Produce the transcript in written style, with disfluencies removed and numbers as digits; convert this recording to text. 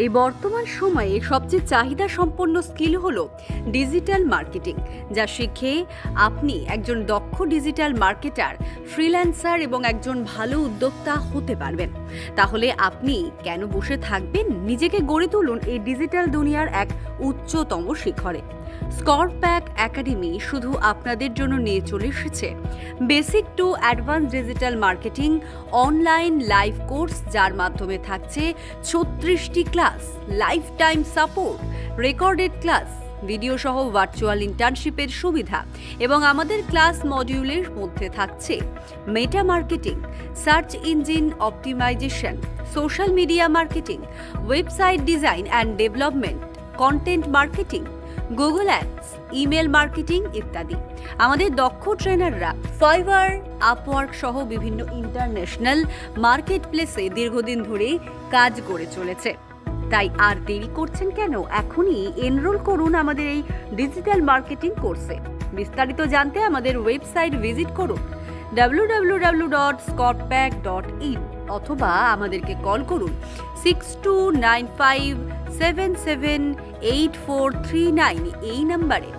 এই বর্তমান সময়ে সবচেয়ে চাহিদা সম্পন্ন স্কিল হলো ডিজিটাল মার্কেটিং, যা শিখে আপনি একজন দক্ষ ডিজিটাল মার্কেটার, ফ্রিল্যান্সার এবং একজন ভালো উদ্যোক্তা হতে পারবেন। তাহলে আপনি কেন বসে থাকবেন? নিজেকে গড়ে তুলুন এই ডিজিটাল দুনিয়ার এক উচ্চতম শিখরে। স্করপ্যাক একাডেমি শুধু আপনাদের জন্য নিয়ে চলে এসেছে basic to advance digital marketing online live course, যার মাধ্যমে থাকছে 36টি class, life time support, recorded class, video সহ ভার্চুয়াল ইন্টার্নশিপের সুবিধা এবং আমাদের ক্লাস মডিউলের মধ্যে থাকছে Meta marketing, search engine optimization, social media marketing, website design and development, content marketing, Google ads, email marketing ইত্যাদি। আমাদের দক্ষ ট্রেনাররা ফাইবার, আপওয়ার্ক সহ বিভিন্ন ইন্টারন্যাশনাল মার্কেট প্লেসে দীর্ঘদিন ধরে কাজ করে চলেছে। তাই আর দেরি করছেন কেন? এখনই এনরোল করুন আমাদের এই ডিজিটাল মার্কেটিং কোর্সে। বিস্তারিত জানতে আমাদের ওয়েবসাইট ভিজিট করুন www.scotpack.in অথবা আমাদেরকে কল করুন 6295778439 এই নাম্বারে।